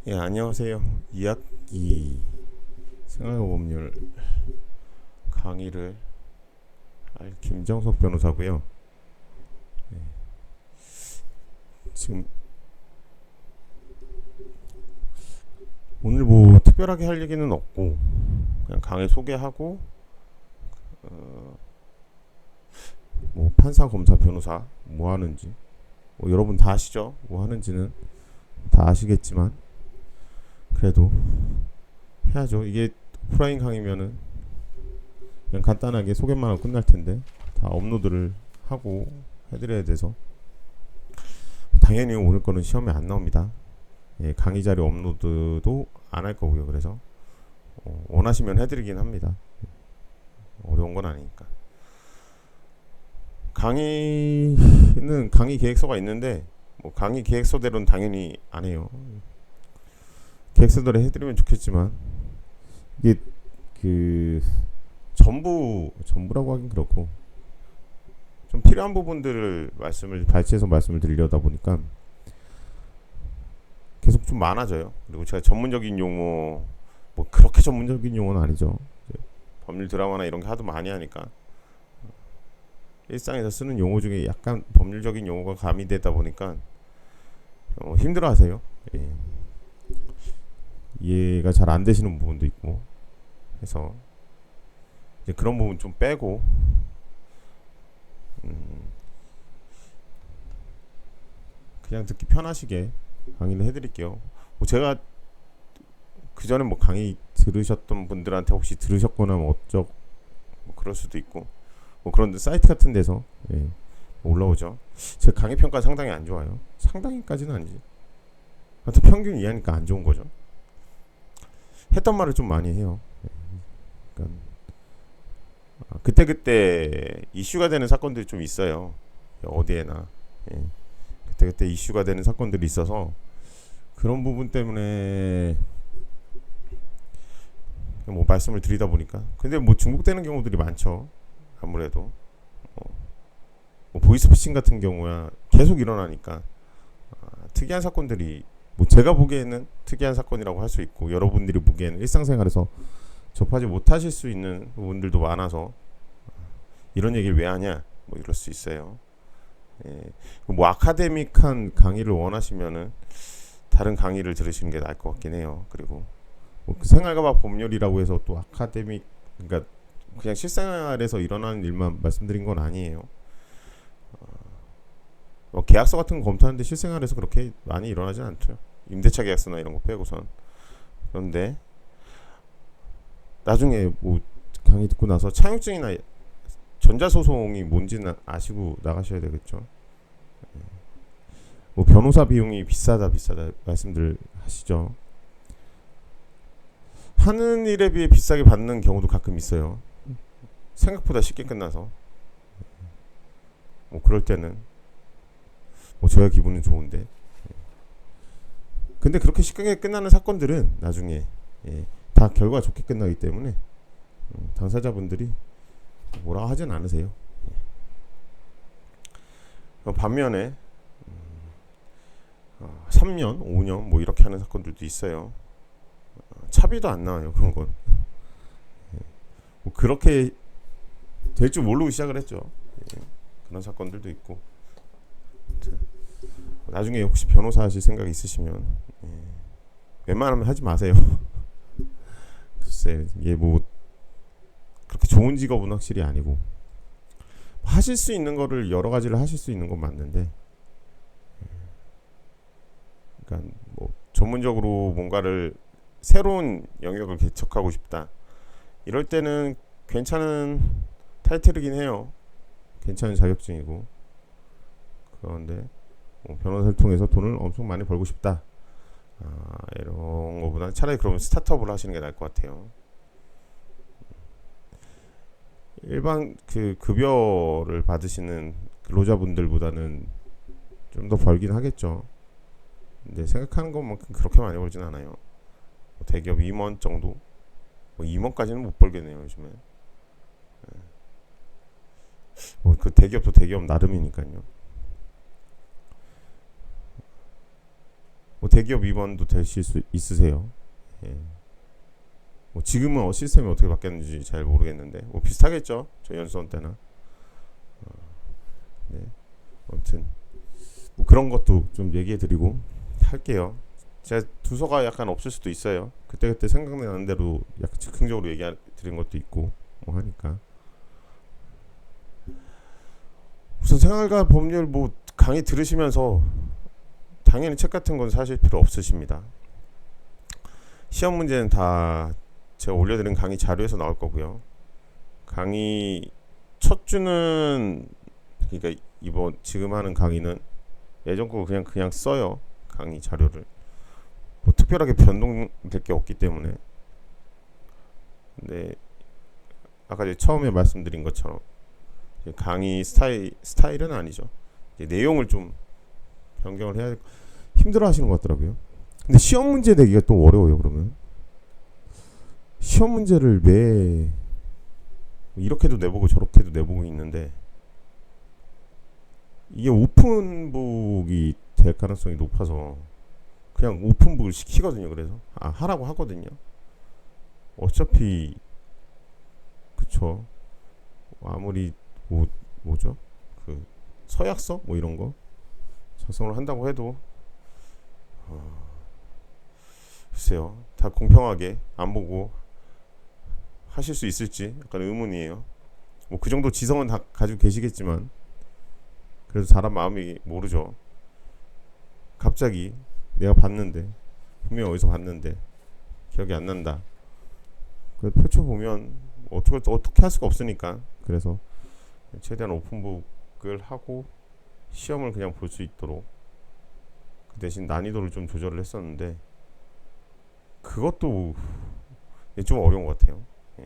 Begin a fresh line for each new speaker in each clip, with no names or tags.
예, 안녕하세요. 2학기 생활법률 강의를 할 김정석 변호사고요. 지금 오늘 뭐 특별하게 할 얘기는 없고 그냥 강의 소개하고 뭐 판사, 검사, 변호사 뭐 하는지 뭐 여러분 다 아시죠? 뭐 하는지는 다 아시겠지만 그래도 해야죠. 이게 오프라인 강의면은 그냥 간단하게 소개만 하고 끝날 텐데 다 업로드를 하고 해드려야 돼서 당연히 오늘 거는 시험에 안 나옵니다. 예, 강의 자료 업로드도 안 할 거고요. 그래서 원하시면 해드리긴 합니다. 어려운 건 아니니까. 강의는 강의 계획서가 있는데 뭐 강의 계획서대로는 당연히 안 해요. 계획서대로 해드리면 좋겠지만 이게 그 전부라고 하긴 그렇고 좀 필요한 부분들을 발췌해서 말씀을 드리려다 보니까 계속 좀 많아져요. 그리고 제가 전문적인 용어 뭐 그렇게 전문적인 용어는 아니죠. 법률 드라마나 이런 게 하도 많이 하니까 일상에서 쓰는 용어 중에 약간 법률적인 용어가 가미되다 보니까 힘들어하세요. 예. 이해가 잘 안 되시는 부분도 있고 해서 이제 그런 부분 좀 빼고 그냥 듣기 편하시게 강의를 해드릴게요. 뭐 제가 그 전에 뭐 강의 들으셨던 분들한테 혹시 들으셨거나 뭐 어쩌 뭐 그럴 수도 있고 뭐 그런 사이트 같은 데서 예, 올라오죠. 제 강의 평가 상당히 안 좋아요. 상당히까지는 아니지. 하여튼 평균 이하니까 안 좋은 거죠. 했던 말을 좀 많이 해요. 그러니까 그때그때 이슈가 되는 사건들이 좀 있어요. 어디에나. 예. 그때그때 이슈가 되는 사건들이 있어서 그런 부분 때문에 뭐 말씀을 드리다 보니까 근데 뭐 중복되는 경우들이 많죠. 아무래도 뭐 보이스피싱 같은 경우야 계속 일어나니까 특이한 사건들이 뭐 제가 보기에는 특이한 사건이라고 할 수 있고 여러분들이 보기에는 일상생활에서 접하지 못하실 수 있는 부분들도 많아서 이런 얘기를 왜 하냐 뭐 이럴 수 있어요. 예. 뭐 아카데믹한 강의를 원하시면은 다른 강의를 들으시는 게 나을 것 같긴 해요. 그리고 뭐그 생활과학 법률이라고 해서 또 아카데믹 그러니까 그냥 실생활에서 일어나는 일만 말씀드린 건 아니에요. 뭐 계약서 같은 거 검토하는데 실생활에서 그렇게 많이 일어나진 않죠. 임대차 계약서나 이런 거 빼고선. 그런데 나중에 뭐 강의 듣고 나서 차용증이나 전자소송이 뭔지는 아시고 나가셔야 되겠죠. 뭐 변호사 비용이 비싸다 말씀들 하시죠. 하는 일에 비해 비싸게 받는 경우도 가끔 있어요. 생각보다 쉽게 끝나서 뭐 그럴 때는 뭐 저야 기분은 좋은데 근데 그렇게 쉽게 끝나는 사건들은 나중에 예, 다 결과가 좋게 끝나기 때문에 당사자분들이 뭐라 하진 않으세요. 반면에 3년, 5년 뭐 이렇게 하는 사건들도 있어요. 차비도 안 나와요. 그런 건. 뭐 그렇게 될 줄 모르고 시작을 했죠. 예, 그런 사건들도 있고. 나중에 혹시 변호사 하실 생각 있으시면 예, 웬만하면 하지 마세요. 글쎄 이게 뭐 그렇게 좋은 직업은 확실히 아니고 하실 수 있는 거를 여러 가지를 하실 수 있는 건 맞는데 그러니까 뭐 전문적으로 뭔가를 새로운 영역을 개척하고 싶다 이럴 때는 괜찮은 타이틀이긴 해요. 괜찮은 자격증이고 그런데 뭐 변호사를 통해서 돈을 엄청 많이 벌고 싶다 이런 거보다 차라리 그러면 스타트업을 하시는 게 나을 것 같아요. 일반 그 급여를 받으시는 근로자분들보다는 좀 더 벌긴 하겠죠. 근데 생각하는 것만큼 그렇게 많이 벌진 않아요. 뭐 대기업 임원 정도? 뭐 임원까지는 못 벌겠네요 요즘에. 뭐 그 대기업도 대기업 나름이니까요. 뭐 대기업 임원도 되실 수 있으세요. 예. 뭐 지금은 시스템이 어떻게 바뀌었는지 잘 모르겠는데 뭐 비슷하겠죠. 저 연수원 때나. 네. 아무튼 뭐 그런 것도 좀 얘기해드리고 할게요. 제가 두서가 약간 없을 수도 있어요. 그때그때 생각나는 대로 약간 즉흥적으로 얘기해드린 것도 있고 뭐 하니까. 우선 생활과 법률 뭐 강의 들으시면서 당연히 책 같은 건 사실 필요 없으십니다. 시험 문제는 다 제가 올려드린 강의 자료에서 나올 거고요. 강의 첫 주는 그러니까 이번 지금 하는 강의는 예전 거 그냥 써요. 강의 자료를 뭐 특별하게 변동될 게 없기 때문에. 근데 아까 처음에 말씀드린 것처럼 강의 스타일은 아니죠. 내용을 좀 변경을 해야 힘들어 하시는 것 같더라고요. 근데 시험 문제 내기가 또 어려워요. 그러면 시험 문제를 왜 이렇게도 내보고 저렇게도 내보고 있는데 이게 오픈북이 될 가능성이 높아서 그냥 오픈북을 시키거든요. 그래서 하라고 하거든요. 어차피 그쵸. 아무리 뭐죠? 그 서약서 뭐 이런 거 작성을 한다고 해도 글쎄요. 다 공평하게 안 보고 하실 수 있을지 약간 의문이에요. 뭐 그 정도 지성은 다 가지고 계시겠지만 그래도 사람 마음이 모르죠. 갑자기 내가 봤는데 분명히 어디서 봤는데 기억이 안 난다. 그 펼쳐보면 어떻게 할 수가 없으니까 그래서 최대한 오픈북을 하고 시험을 그냥 볼 수 있도록 그 대신 난이도를 좀 조절을 했었는데 그것도 좀 어려운 것 같아요. 예.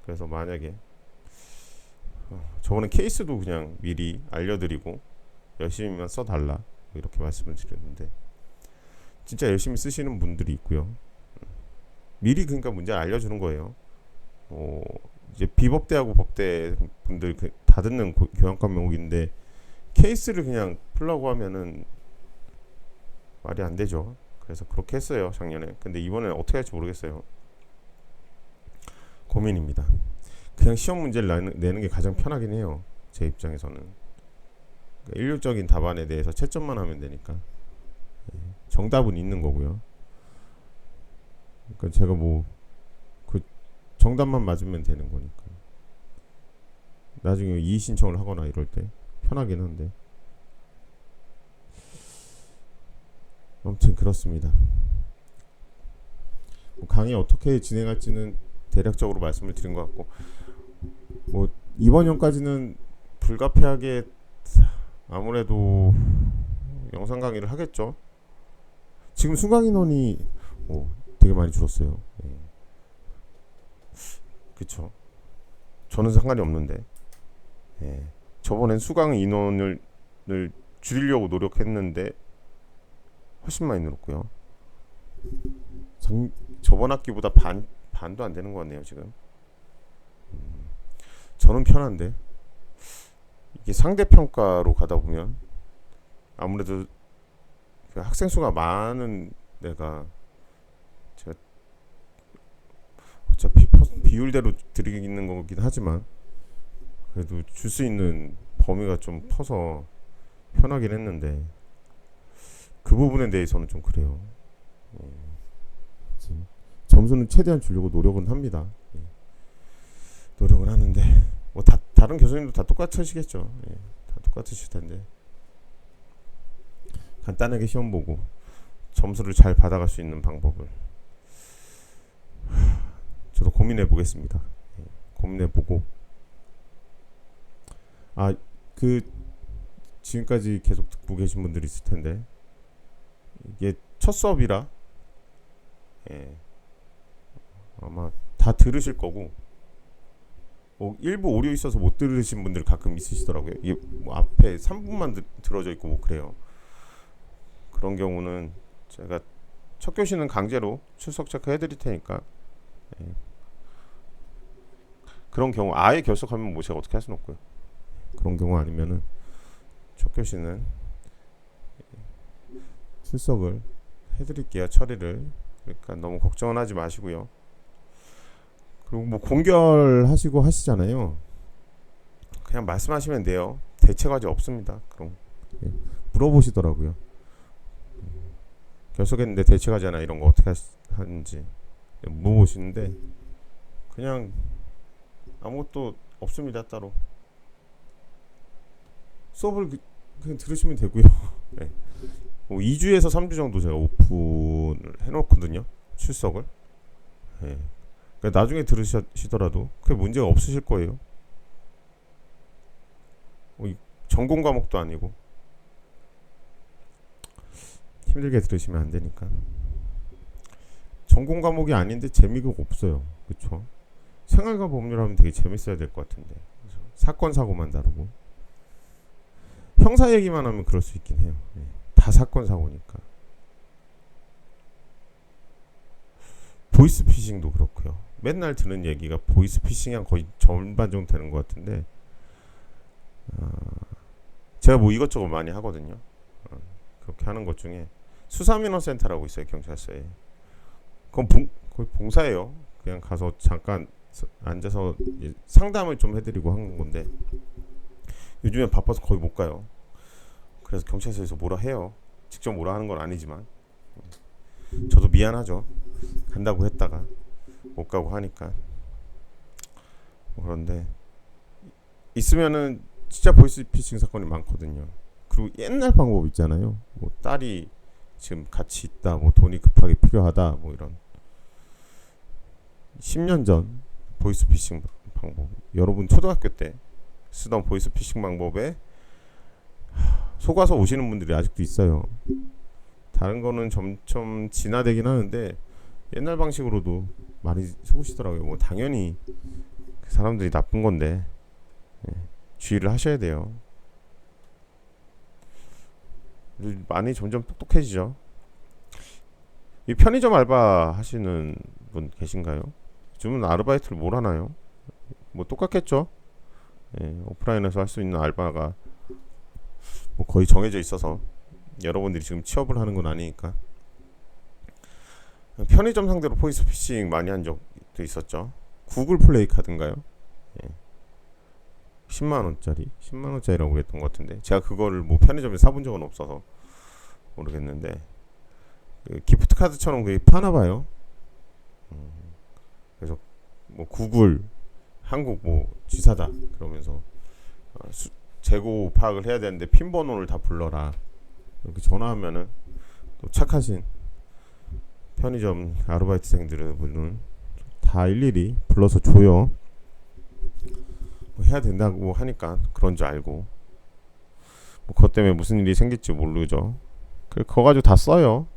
그래서 만약에 저번에 케이스도 그냥 미리 알려드리고 열심히만 써달라 이렇게 말씀을 드렸는데 진짜 열심히 쓰시는 분들이 있고요. 미리 그러니까 문제 알려주는 거예요. 이제 비법대하고 법대 분들 다 듣는 교양과 명목인데 케이스를 그냥 풀라고 하면은 말이 안 되죠. 그래서 그렇게 했어요 작년에. 근데 이번에 어떻게 할지 모르겠어요. 고민입니다. 그냥 시험 문제를 내는 게 가장 편하긴 해요. 제 입장에서는. 그러니까 일률적인 답안에 대해서 채점만 하면 되니까. 정답은 있는 거고요. 그러니까 제가 뭐 그 정답만 맞으면 되는 거니까. 나중에 이의 신청을 하거나 이럴 때 편하긴 한데. 아무튼 그렇습니다. 뭐 강의 어떻게 진행할지는 대략적으로 말씀을 드린 것 같고 뭐 이번 연까지는 불가피하게 아무래도 영상 강의를 하겠죠. 지금 수강 인원이 되게 많이 줄었어요. 예. 그쵸. 저는 상관이 없는데 예. 저번엔 수강 인원을 줄이려고 노력했는데 훨씬 많이 늘었고요. 저번 학기보다 반도 안 되는 것 같네요 지금. 저는 편한데 이게 상대평가로 가다 보면 아무래도 그 학생 수가 많은 데가 제가 어차피 비율대로 드리는 거긴 하지만 그래도 줄 수 있는 범위가 좀 커서 편하긴 했는데 그 부분에 대해서는 좀 그래요. 점수는 최대한 주려고 노력은 합니다. 노력은 하는데 뭐 다른 교수님도 다 똑같으시겠죠. 다 똑같으실 텐데 간단하게 시험 보고 점수를 잘 받아갈 수 있는 방법을 저도 고민해 보겠습니다. 고민해 보고 그 지금까지 계속 듣고 계신 분들이 있을 텐데 이게 첫 수업이라 아마 다 들으실 거고 일부 오류 있어서 못 들으신 분들 가끔 있으시더라고요. 이게 뭐 앞에 3분만 들어져 있고 뭐 그래요. 그런 경우는 제가 첫 교시는 강제로 출석 체크 해드릴 테니까 그런 경우 아예 결석하면 뭐 제가 어떻게 할 수는 없고요. 그런 경우 아니면은 첫 교시는 출석을 해드릴게요. 처리를. 그러니까 너무 걱정은 하지 마시고요. 그리고 뭐 공결하시고 하시잖아요. 그냥 말씀하시면 돼요. 대체 과제 없습니다. 그럼 물어보시더라고요. 결석했는데 대체 과제나 이런 거 어떻게 하는지 물어보시는데 그냥 아무것도 없습니다. 따로 수업을 그냥 들으시면 되고요. 네. 뭐 2주에서 3주 정도 제가 오픈을 해놓거든요. 출석을. 네. 그러니까 나중에 들으시더라도 그게 문제가 없으실 거예요. 전공 과목도 아니고 힘들게 들으시면 안 되니까. 전공 과목이 아닌데 재미가 없어요. 그렇죠? 생활과 법률하면 되게 재밌어야 될 것 같은데. 그래서 사건 사고만 다루고 형사 얘기만 하면 그럴 수 있긴 해요. 네. 다 사건 사고니까. 보이스피싱도 그렇고요. 맨날 듣는 얘기가 보이스피싱이 한 거의 절반 정도 되는 것 같은데 제가 뭐 이것저것 많이 하거든요. 그렇게 하는 것 중에 수사민원센터라고 있어요. 경찰서에. 그건 거의 봉사예요. 그냥 가서 잠깐 앉아서 상담을 좀 해드리고 하는 건데 요즘에 바빠서 거의 못 가요. 그래서 경찰서에서 뭐라 해요. 직접 뭐라 하는 건 아니지만 저도 미안하죠. 간다고 했다가 못 가고 하니까. 그런데 있으면은 진짜 보이스피싱 사건이 많거든요. 그리고 옛날 방법 있잖아요. 뭐 딸이 지금 같이 있다, 뭐 돈이 급하게 필요하다, 뭐 이런 10년 전 보이스피싱 방법. 여러분 초등학교 때 쓰던 보이스피싱 방법에 속아서 오시는 분들이 아직도 있어요. 다른 거는 점점 진화되긴 하는데 옛날 방식으로도 많이 속으시더라고요. 뭐 당연히 그 사람들이 나쁜 건데 주의를 하셔야 돼요. 많이 점점 똑똑해지죠. 이 편의점 알바 하시는 분 계신가요? 요즘은 아르바이트를 뭘 하나요? 뭐 똑같겠죠. 오프라인에서 할 수 있는 알바가 뭐 거의 정해져 있어서 여러분들이 지금 취업을 하는 건 아니니까. 편의점 상대로 보이스피싱 많이 한 적도 있었죠. 구글 플레이 카드인가요? 10만원짜리라고 그랬던 것 같은데 제가 그거를 뭐 편의점에 사본 적은 없어서 모르겠는데 그 기프트 카드처럼 그게 파나봐요. 그래서 뭐 구글 한국 뭐 지사다 그러면서 재고 파악을 해야 되는데 핀 번호를 다 불러라 이렇게 전화하면은 또 착하신 편의점 아르바이트생들은 다 일일이 불러서 줘요. 뭐 해야 된다고 하니까 그런 줄 알고 뭐 그것 때문에 무슨 일이 생길지 모르죠. 그거 가지고 다 써요.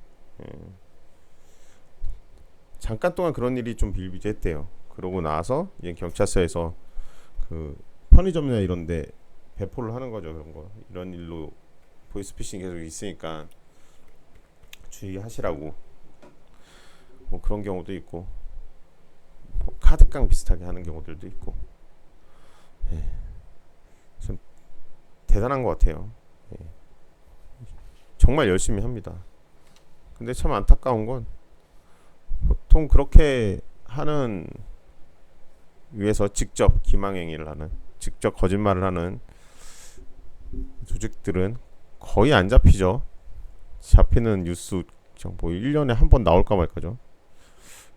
잠깐 동안 그런 일이 좀 비일비재했대요. 그러고 나서 이제 경찰서에서 그 편의점이나 이런데 배포를 하는 거죠. 그런 거 이런 일로 보이스피싱 계속 있으니까 주의하시라고. 뭐 그런 경우도 있고 뭐 카드깡 비슷하게 하는 경우들도 있고. 참 대단한 것 같아요. 정말 열심히 합니다. 근데 참 안타까운 건 보통 그렇게 하는 위해서 직접 기망행위를 하는 직접 거짓말을 하는 조직들은 거의 안 잡히죠. 잡히는 뉴스 뭐 1년에 한 번 나올까 말까죠.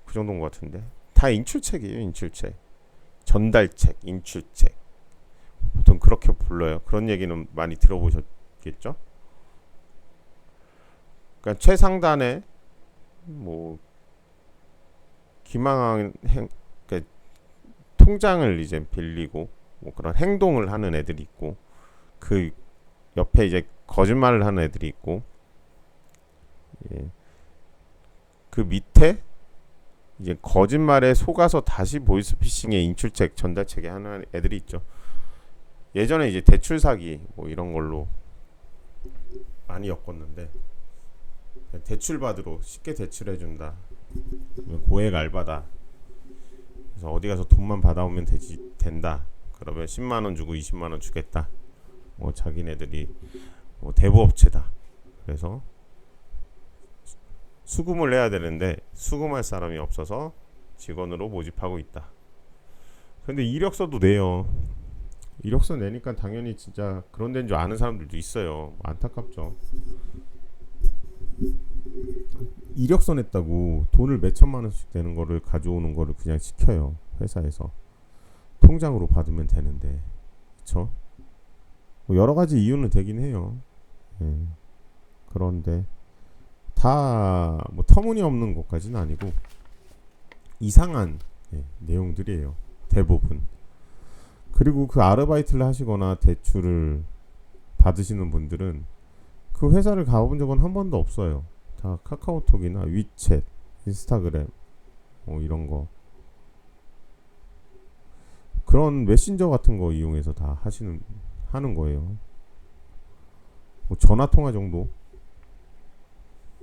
그 정도인 것 같은데 다 인출책이에요. 인출책, 전달책, 인출책 보통 그렇게 불러요. 그런 얘기는 많이 들어보셨겠죠. 그러니까 최상단에 뭐 기망한 그러니까 통장을 이제 빌리고 뭐 그런 행동을 하는 애들이 있고 그 옆에 이제 거짓말을 하는 애들이 있고 그 밑에 이제 거짓말에 속아서 다시 보이스피싱의 인출책, 전달책에 하는 애들이 있죠. 예전에 이제 대출 사기 뭐 이런 걸로 많이 엮었는데 대출 받으러 쉽게 대출해준다. 고액 알바다. 그래서 어디 가서 돈만 받아오면 된다. 그러면 10만 원 주고 20만 원 주겠다. 뭐 자기네들이 뭐 대부업체다. 그래서 수금을 내야 되는데 수금할 사람이 없어서 직원으로 모집하고 있다. 근데 이력서도 내요. 이력서 내니까 당연히 진짜 그런 데인 줄 아는 사람들도 있어요. 안타깝죠. 이력서 냈다고 돈을 몇 천만 원씩 되는 거를 가져오는 거를 그냥 시켜요. 회사에서 통장으로 받으면 되는데, 그쵸? 뭐 여러 가지 이유는 되긴 해요. 예. 그런데 다 뭐 터무니없는 것까지는 아니고 이상한 내용들이에요. 대부분. 그리고 그 아르바이트를 하시거나 대출을 받으시는 분들은 그 회사를 가본 적은 한 번도 없어요. 다 카카오톡이나 위챗, 인스타그램 뭐 이런 거, 그런 메신저 같은 거 이용해서 다 하는 거예요. 뭐 전화 통화 정도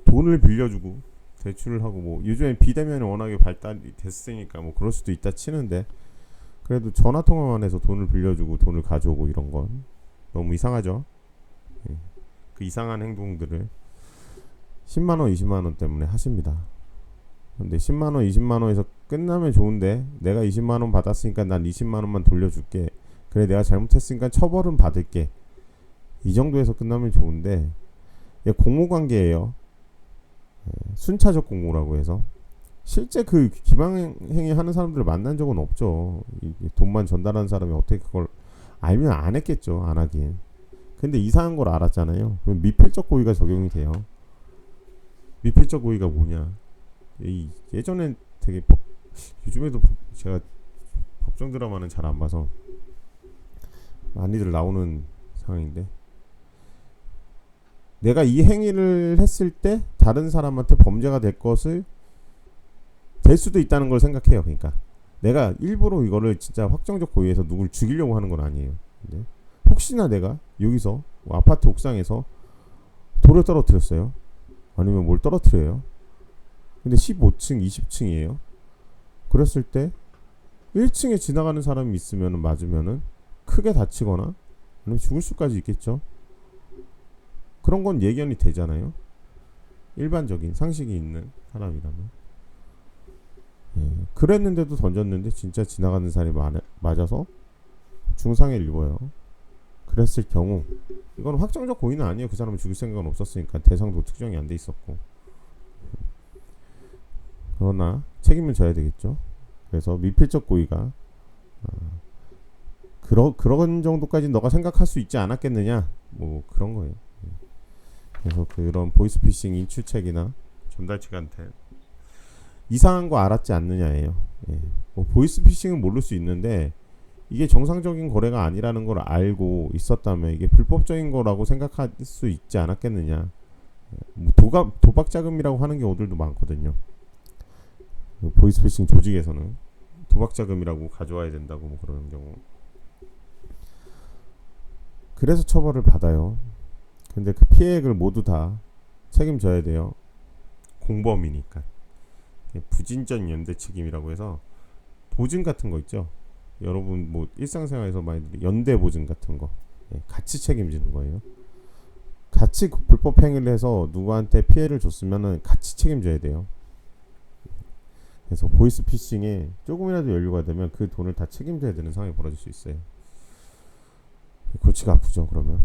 돈을 빌려주고 대출을 하고, 뭐 요즘엔 비대면이 워낙에 발달이 됐으니까 뭐 그럴 수도 있다 치는데, 그래도 전화 통화만 해서 돈을 빌려주고 돈을 가져오고 이런 건 너무 이상하죠. 예. 그 이상한 행동들을 10만 원, 20만 원 때문에 하십니다. 근데 10만 원, 20만 원에서 끝나면 좋은데, 내가 20만 원 받았으니까 난 20만 원만 돌려줄게. 그래, 내가 잘못했으니까 처벌은 받을게. 이 정도에서 끝나면 좋은데, 이게 공모 관계예요. 순차적 공모라고 해서 실제 그 기망행위 하는 사람들을 만난 적은 없죠. 돈만 전달하는 사람이 어떻게 그걸 알면 안 했겠죠. 안 하긴. 근데 이상한 걸 알았잖아요. 그럼 미필적 고의가 적용이 돼요. 미필적 고의가 뭐냐? 예전엔 되게 요즘에도 제가 법정 드라마는 잘 안 봐서 많이들 나오는 상황인데, 내가 이 행위를 했을 때 다른 사람한테 범죄가 될 수도 있다는 걸 생각해요. 그러니까 내가 일부러 이거를 진짜 확정적 고의해서 누굴 죽이려고 하는 건 아니에요. 근데 혹시나 내가 여기서 뭐 아파트 옥상에서 돌을 떨어뜨렸어요. 아니면 뭘 떨어뜨려요. 근데 15층, 20층이에요. 그랬을 때 1층에 지나가는 사람이 있으면 맞으면은 크게 다치거나 아니면 죽을 수까지 있겠죠. 그런 건 예견이 되잖아요. 일반적인 상식이 있는 사람이라면. 그랬는데도 던졌는데 진짜 지나가는 사람이 맞아서 중상해를 입어요. 그랬을 경우 이건 확정적 고의는 아니에요. 그 사람은 죽일 생각은 없었으니까, 대상도 특정이 안 돼 있었고. 그러나 책임을 져야 되겠죠. 그래서 미필적 고의가 그런 정도까지 너가 생각할 수 있지 않았겠느냐, 뭐 그런 거예요. 그래서 그런 보이스피싱 인출책이나 전달책한테 이상한 거 알았지 않느냐예요. 뭐 보이스피싱은 모를 수 있는데 이게 정상적인 거래가 아니라는 걸 알고 있었다면 이게 불법적인 거라고 생각할 수 있지 않았겠느냐. 뭐 도박 자금이라고 하는 경우들도 많거든요. 보이스피싱 조직에서는 도박 자금이라고 가져와야 된다고 뭐 그러는 경우. 그래서 처벌을 받아요. 근데 그 피해액을 모두 다 책임져야 돼요. 공범이니까. 부진전 연대 책임이라고 해서 보증 같은 거 있죠. 여러분 뭐 일상생활에서 많이 연대 보증 같은 거, 같이 책임지는 거예요. 같이 불법 행위를 해서 누구한테 피해를 줬으면은 같이 책임져야 돼요. 그래서 보이스피싱에 조금이라도 연루가 되면 그 돈을 다 책임져야 되는 상황이 벌어질 수 있어요. 골치가 아프죠. 그러면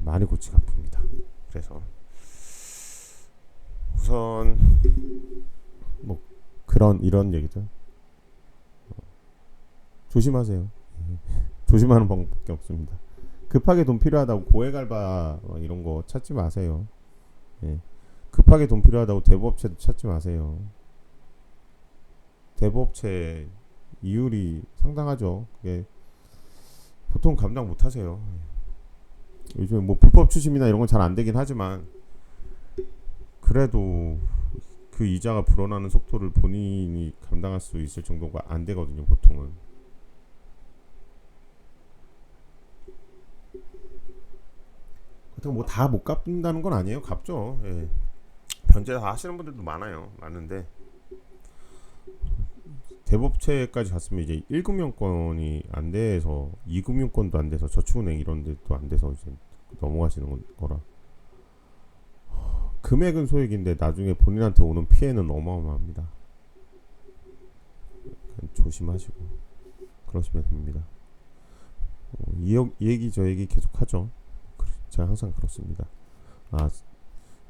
많이 골치가 아픕니다. 그래서 우선 뭐 이런 얘기죠. 조심하세요. 조심하는 방법밖에 없습니다. 급하게 돈 필요하다고 고액알바 이런 거 찾지 마세요. 급하게 돈 필요하다고 대부업체도 찾지 마세요. 대부업체 이율이 상당하죠. 그게 보통 감당 못 하세요. 요즘 뭐 불법 추심이나 이런 건 잘 안 되긴 하지만, 그래도 그 이자가 불어나는 속도를 본인이 감당할 수 있을 정도가 안 되거든요, 보통은. 그렇다고 뭐 다 못 갚는다는 건 아니에요. 갚죠. 변제 다 하시는 분들도 많은데 대법체까지 갔으면 이제 1금융권이 안 돼서 2금융권도 안 돼서 저축은행 이런 데도 안 돼서 이제 넘어가시는 거라 금액은 소액인데 나중에 본인한테 오는 피해는 어마어마합니다. 조심하시고 그러시면 됩니다. 이 얘기 저 얘기 계속 하죠. 제가 항상 그렇습니다.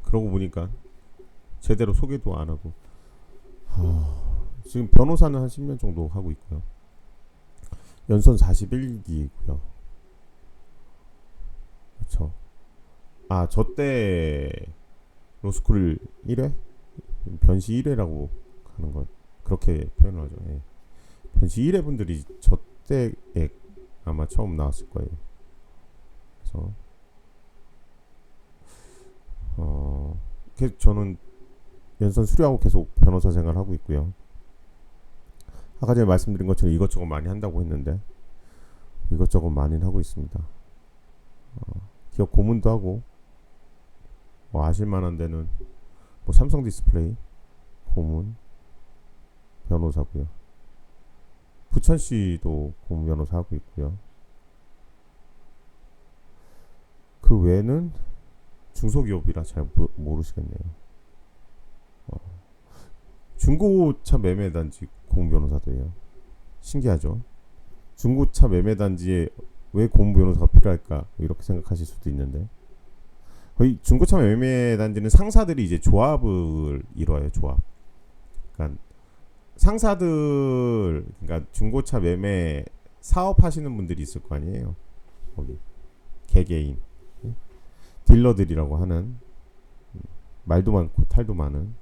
그러고 보니까 제대로 소개도 안 하고 지금 변호사는 한 10년 정도 하고 있고요. 연선 41기고요. 그렇죠. 저 때 로스쿨 1회? 변시 1회라고 하는 것 그렇게 표현을 하죠. 예. 변시 1회 분들이 저 때에 아마 처음 나왔을 거예요. 그래서 저는 연선 수료하고 계속 변호사 생활하고 있고요. 아까 전에 말씀드린 것처럼 이것저것 많이 한다고 했는데 이것저것 많이 하고 있습니다. 기업 고문도 하고 아실만한 데는 삼성 디스플레이 고문 변호사고요. 부천시도 고문 변호사 하고 있고요. 그 외에는 중소기업이라 잘 모르시겠네요. 중고차 매매단지 고문 변호사도 해요. 신기하죠? 중고차 매매단지에 왜 고문 변호사가 필요할까? 이렇게 생각하실 수도 있는데 거의 중고차 매매단지는 상사들이 이제 조합을 이뤄요. 조합. 그러니까 상사들, 그러니까 중고차 매매 사업하시는 분들이 있을 거 아니에요. 거기 개개인 딜러들이라고 하는 말도 많고 탈도 많은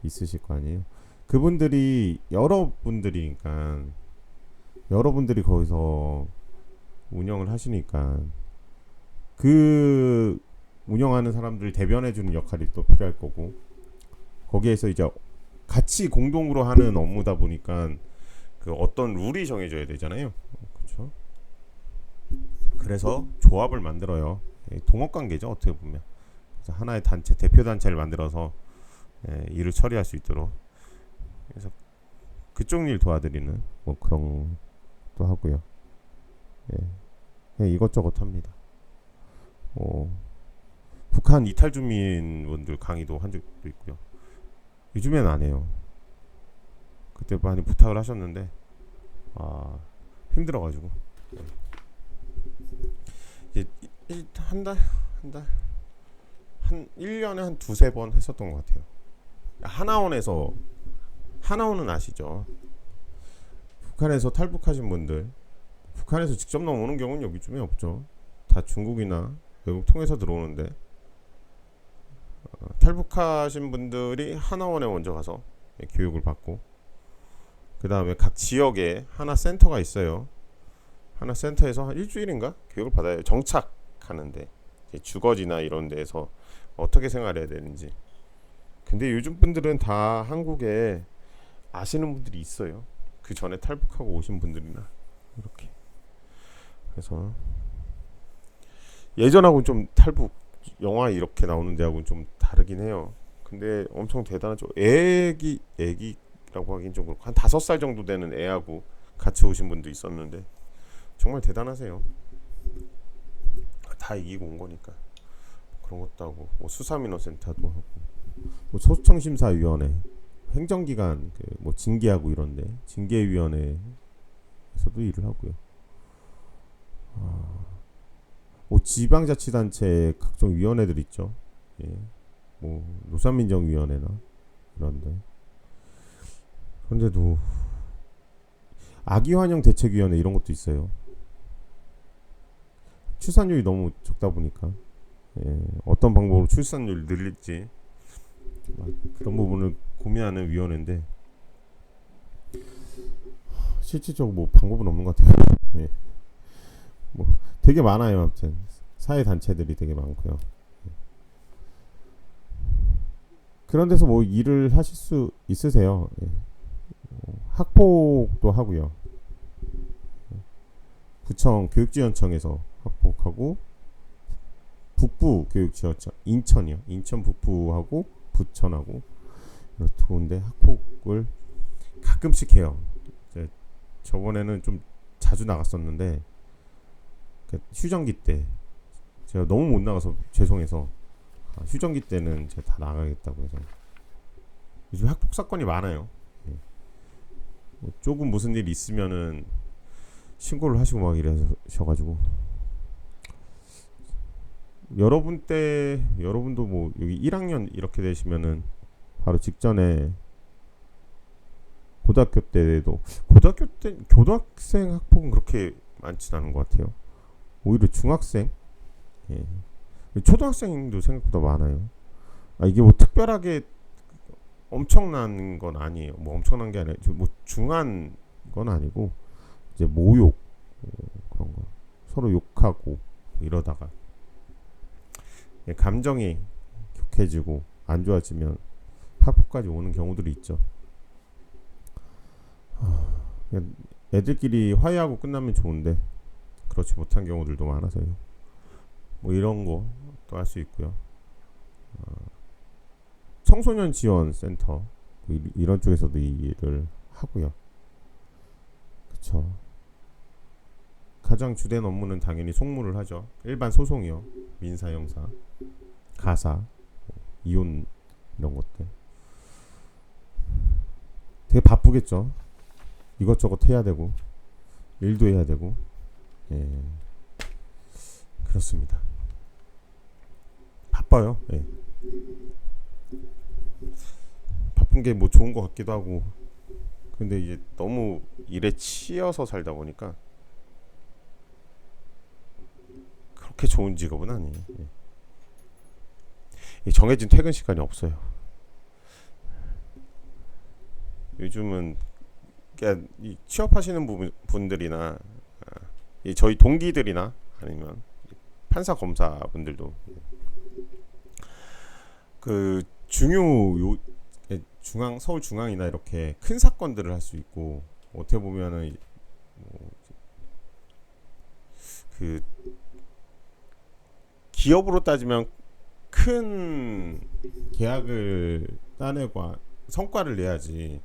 있으실 거 아니에요. 그분들이 여러분들이 거기서 운영을 하시니까 그 운영하는 사람들 대변해주는 역할이 또 필요할 거고 거기에서 이제 같이 공동으로 하는 업무다 보니까 그 어떤 룰이 정해져야 되잖아요. 그렇죠? 그래서 조합을 만들어요. 동업관계죠. 어떻게 보면 하나의 단체, 대표 단체를 만들어서 일을 처리할 수 있도록 그래서 그쪽 일 도와드리는 그런 것도 하고요. 이것저것 합니다. 북한 이탈 주민분들 강의도 한 적도 있고요. 요즘엔 안 해요. 그때 많이 부탁을 하셨는데 힘들어가지고 이제 한 1년에 한 두세 번 했었던 것 같아요. 하나원은 아시죠? 북한에서 탈북하신 분들 북한에서 직접 넘어오는 경우는 여기쯤에 없죠. 다 중국이나 외국 통해서 들어오는데 탈북하신 분들이 하나원에 먼저 가서 교육을 받고 그 다음에 각 지역에 하나 센터가 있어요. 하나 센터에서 한 일주일인가 교육을 받아요. 정착하는데 주거지나 이런 데에서 어떻게 생활해야 되는지. 근데 요즘 분들은 다 한국에 아시는 분들이 있어요. 그 전에 탈북하고 오신 분들이나 이렇게. 그래서 예전하고는 좀 탈북 영화 이렇게 나오는 데하고는 좀 다르긴 해요. 근데 엄청 대단하죠. 애기라고 하긴 좀 그렇고 한 5살 정도 되는 애하고 같이 오신 분도 있었는데 정말 대단하세요. 다 이기고 온 거니까. 그런 것도 하고 수사민원센터도 하고 소청심사위원회 행정기관 징계하고 이런데 징계위원회에서도 일을 하고요. 지방자치단체 각종 위원회들 있죠. 노사민정위원회나 이런데 그런데도 아기환영 대책위원회 이런 것도 있어요. 출산율이 너무 적다 보니까 어떤 방법으로 출산율을 늘릴지 그런 부분을 고민하는 위원회인데 실질적으로 방법은 없는 것 같아요. 되게 많아요. 아무튼 사회 단체들이 되게 많고요. 그런 데서 일을 하실 수 있으세요. 학폭도 하고요. 부청 교육지원청에서 학폭하고 북부 교육지원청 인천이요. 인천 북부하고 부천하고 이렇게 두 군데 학폭을 가끔씩 해요. 저번에는 좀 자주 나갔었는데 휴전기 때 제가 너무 못 나가서 죄송해서 휴전기 때는 이제 다 나가겠다고 해서 요즘 학폭 사건이 많아요. 예. 뭐 조금 무슨 일 있으면은 신고를 하시고 막 이러셔가지고 여러분도 뭐 여기 1학년 이렇게 되시면은 바로 직전에 고등학교 때도 고등학교 때 교등학생 학폭은 그렇게 많진 않은 것 같아요. 오히려 중학생, 예. 초등학생도 생각보다 많아요. 이게 뭐 특별하게 엄청난 건 아니에요. 뭐 엄청난 게 아니라 뭐 중한 건 아니고 이제 모욕 그런 거 서로 욕하고 이러다가 감정이 격해지고 안 좋아지면 학폭까지 오는 경우들이 있죠. 애들끼리 화해하고 끝나면 좋은데 그렇지 못한 경우들도 많아서요. 뭐 이런 거 또 할 수 있고요. 청소년 지원 센터 이런 쪽에서도 이 일을 하고요. 그쵸. 가장 주된 업무는 당연히 송무를 하죠. 일반 소송이요. 민사, 형사, 가사, 이혼 이런 것들. 되게 바쁘겠죠. 이것저것 해야 되고 일도 해야 되고. 예. 그렇습니다. 바빠요. 예. 바쁜 게 뭐 좋은 것 같기도 하고. 근데 이제 너무 일에 치여서 살다 보니까 그렇게 좋은 직업은 아니에요. 예. 정해진 퇴근 시간이 없어요. 요즘은 그러니까 이 취업하시는 분들이나 이 저희 동기들이나 아니면 판사 검사분들도 그 중앙 서울 중앙이나 이렇게 큰 사건들을 할 수 있고 어떻게 보면은 그 기업으로 따지면 큰 계약을 따내고 성과를 내야지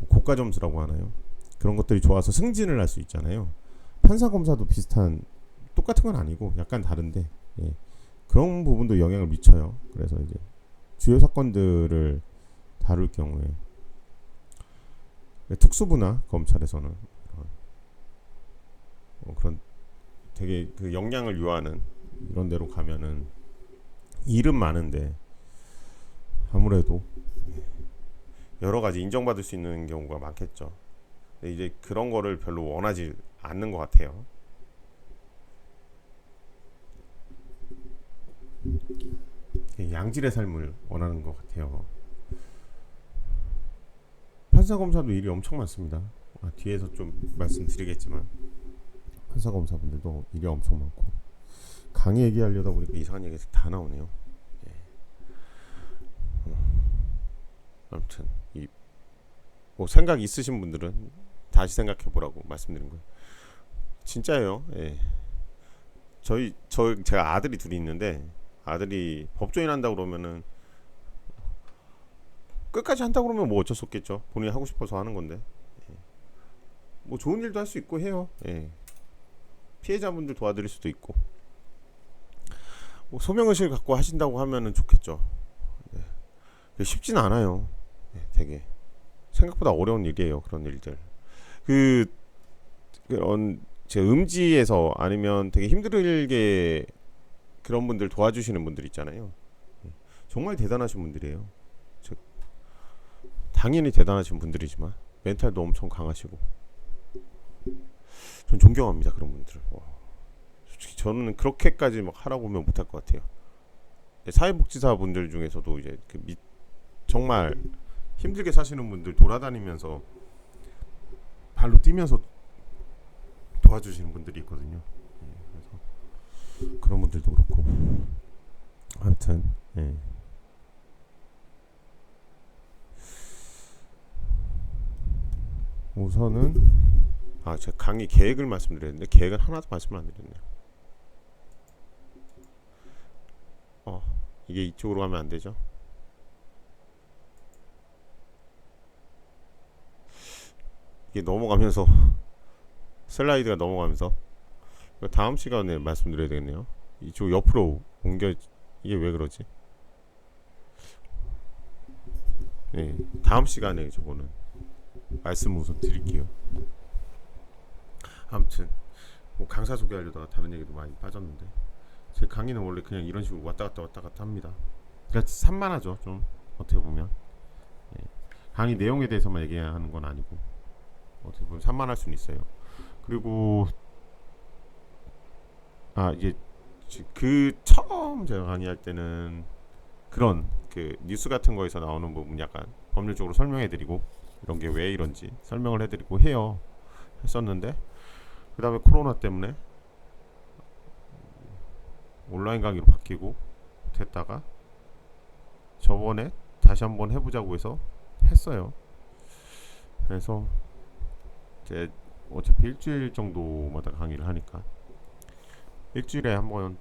고가 점수라고 하나요? 그런 것들이 좋아서 승진을 할 수 있잖아요. 판사 검사도 비슷한 똑같은 건 아니고 약간 다른데 예. 그런 부분도 영향을 미쳐요. 그래서 이제 주요 사건들을 다룰 경우에 특수부나 검찰에서는 그런 되게 그 역량을 요하는 이런 데로 가면은 일은 많은데 아무래도 여러 가지 인정받을 수 있는 경우가 많겠죠. 근데 이제 그런 거를 별로 원하지 않는 것 같아요. 양질의 삶을 원하는 것 같아요. 판사 검사도 일이 엄청 많습니다. 뒤에서 좀 말씀드리겠지만 판사 검사분들도 일이 엄청 많고 강의 얘기하려다 보니까 이상한 얘기가 다 나오네요. 예. 아무튼 뭐 생각 있으신 분들은 다시 생각해 보라고 말씀드린 거예요. 진짜예요. 예. 제가 아들이 둘이 있는데 아들이 법조인 한다고 그러면은 끝까지 한다고 그러면 뭐 어쩔 수 없겠죠. 본인이 하고 싶어서 하는 건데. 예. 뭐 좋은 일도 할 수 있고 해요. 예. 피해자분들 도와드릴 수도 있고. 뭐 소명의식을 갖고 하신다고 하면은 좋겠죠. 예. 쉽진 않아요. 예, 되게 생각보다 어려운 일이에요. 그런 일들. 제 음지에서 아니면 되게 힘들게 그런 분들 도와주시는 분들 있잖아요. 정말 대단하신 분들이에요. 당연히 대단하신 분들이지만 멘탈도 엄청 강하시고 전 존경합니다. 그런 분들을. 솔직히 저는 그렇게까지 막 하라고 하면 못할 것 같아요. 사회복지사 분들 중에서도 이제 정말 힘들게 사시는 분들 돌아다니면서 발로 뛰면서 도와주시는 분들이 있거든요. 그래서 그런 분들도 그렇고 아무튼 예. 우선은 제가 강의 계획을 말씀드렸는데 계획은 하나도 말씀을 안 드렸네요. 이게 이쪽으로 가면 안 되죠? 이게 넘어가면서 슬라이드가 넘어가면서 다음 시간에 말씀드려야 되겠네요. 이쪽 옆으로 옮겨 이게 왜 그러지? 네, 다음 시간에 저거는 말씀 우선 드릴게요. 아무튼 뭐 강사 소개하려다가 다른 얘기도 많이 빠졌는데, 제 강의는 원래 그냥 이런 식으로 왔다 갔다 합니다. 그러니까 산만하죠, 좀 어떻게 보면. 예. 강의 내용에 대해서만 얘기하는 건 아니고 어떻게 보면 산만할 수는 있어요. 그리고 이게 그 처음 제가 강의할 때는 그런 그 뉴스 같은 거에서 나오는 부분 약간 법률적으로 설명해드리고 이런 게 왜 이런지 설명을 해드리고 했었는데, 그 다음에 코로나 때문에 온라인 강의로 바뀌고 됐다가 저번에 다시 한번 해보자고 해서 했어요. 그래서 이제 어차피 일주일 정도마다 강의를 하니까 일주일에 한번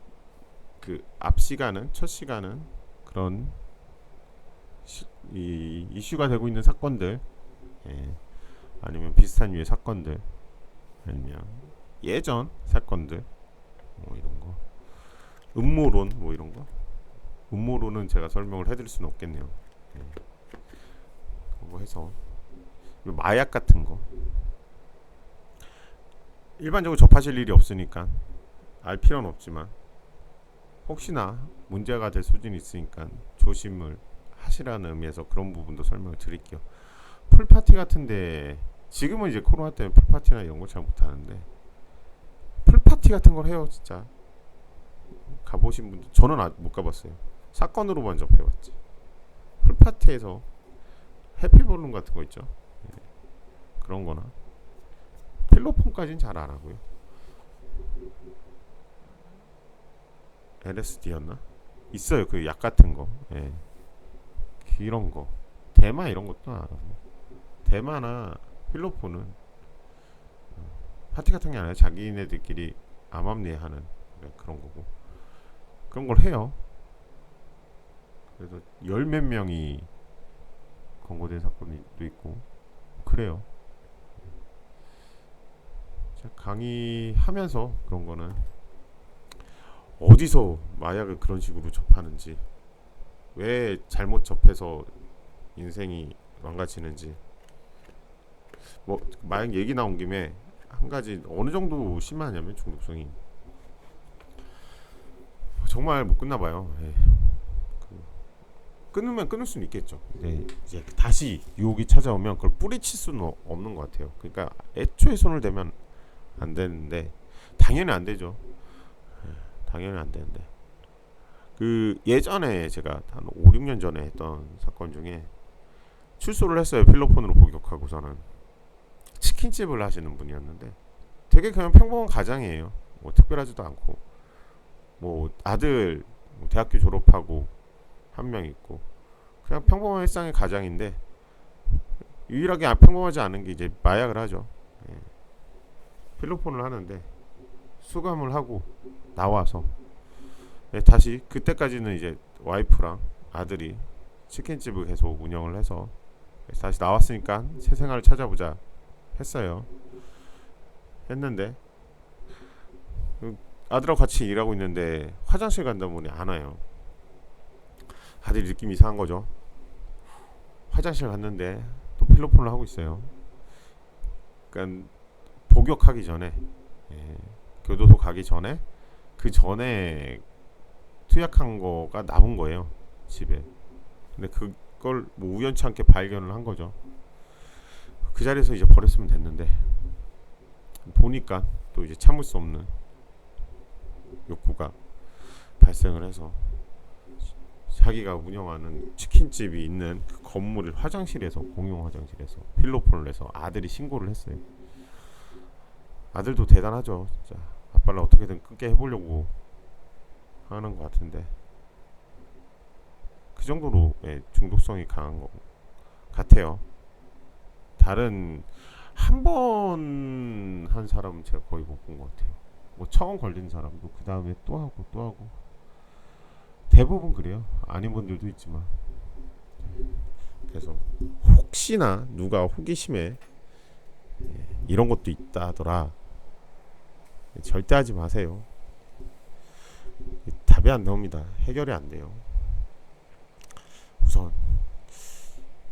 그 앞 시간은 첫 시간은 그런 이 이슈가 되고 있는 사건들, 예, 아니면 비슷한 류의 사건들, 아니면 예전 사건들, 뭐 이런 거, 음모론 뭐 이런 거. 음모론은 제가 설명을 해드릴 수는 없겠네요. 예, 그거 해서 마약 같은 거 일반적으로 접하실 일이 없으니까 알 필요는 없지만 혹시나 문제가 될 소진이 있으니까 조심을 하시라는 의미에서 그런 부분도 설명을 드릴게요. 풀파티 같은데 지금은 이제 코로나 때문에 풀파티나 이런 걸 잘 못하는데 풀파티 같은 걸 해요. 진짜 가보신 분들, 저는 못 가봤어요. 사건으로만 접해봤지. 풀파티에서 해피볼룸 같은 거 있죠. 네. 그런 거나 필로폰까지는 잘 안 하고요. LSD였나? 있어요. 그 약 같은 거. 예. 이런 거. 대마 이런 것도 안 하고. 대마나 필로폰은 파티 같은 게 아니라 자기네들끼리 암암리하는 그런 거고. 그런 걸 해요. 그래서 열 몇 명이 검거된 사건도 있고 그래요. 강의하면서 그런 거는 어디서 마약을 그런 식으로 접하는지, 왜 잘못 접해서 인생이 망가지는지, 뭐 마약 얘기 나온 김에 한 가지, 어느 정도 심하냐면 중독성이 정말 못 끝나 봐요. 예. 끊으면 끊을 수는 있겠죠. 네, 이제 다시 유혹이 찾아오면 그걸 뿌리칠 수는 없는 것 같아요. 그러니까 애초에 손을 대면 안 되는데, 당연히 안 되죠. 당연히 안 되는데, 그 예전에 제가 한 5, 6년 전에 했던 사건 중에 출소를 했어요. 필로폰으로 복역하고서는. 치킨집을 하시는 분이었는데 되게 그냥 평범한 가장이에요. 뭐 특별하지도 않고, 뭐 아들 대학교 졸업하고 한 명 있고, 그냥 평범한 일상의 가장인데 유일하게 안 평범하지 않은 게 이제 마약을 하죠. 예. 필로폰을 하는데 수감을 하고 나와서, 예, 다시 그때까지는 이제 와이프랑 아들이 치킨집을 계속 운영을 해서 다시 나왔으니까 새 생활을 찾아보자 했어요. 했는데 아들하고 같이 일하고 있는데 화장실 간다 보니 안 와요. 아들이 느낌이 이상한 거죠. 화장실 갔는데 또 필로폰을 하고 있어요. 그러니까 복역하기 전에, 예, 교도소 가기 전에, 그 전에 투약한 거가 남은 거예요, 집에. 근데 그걸 뭐 우연치 않게 발견을 한 거죠. 그 자리에서 이제 버렸으면 됐는데 보니까 또 이제 참을 수 없는 욕구가 발생을 해서 자기가 운영하는 치킨집이 있는 그 건물을 화장실에서, 공용 화장실에서 필로폰을 해서 아들이 신고를 했어요. 아들도 대단하죠. 진짜 아빠를 어떻게든 끊게 해보려고 하는 것 같은데, 그 정도로, 예, 중독성이 강한 것 같아요. 다른 한 번 한 사람은 제가 거의 못 본 것 같아요. 뭐 처음 걸린 사람도 그 다음에 또 하고 또 하고, 대부분 그래요. 아닌 분들도 있지만. 그래서 혹시나 누가 호기심에 이런 것도 있다 하더라, 절대 하지 마세요. 답이 답이 안 나옵니다. 해결이 안 돼요. 우선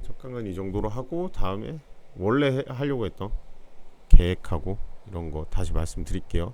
적강은 이 정도로 하고 다음에 원래 하려고 했던 계획하고 이런 거 다시 말씀드릴게요.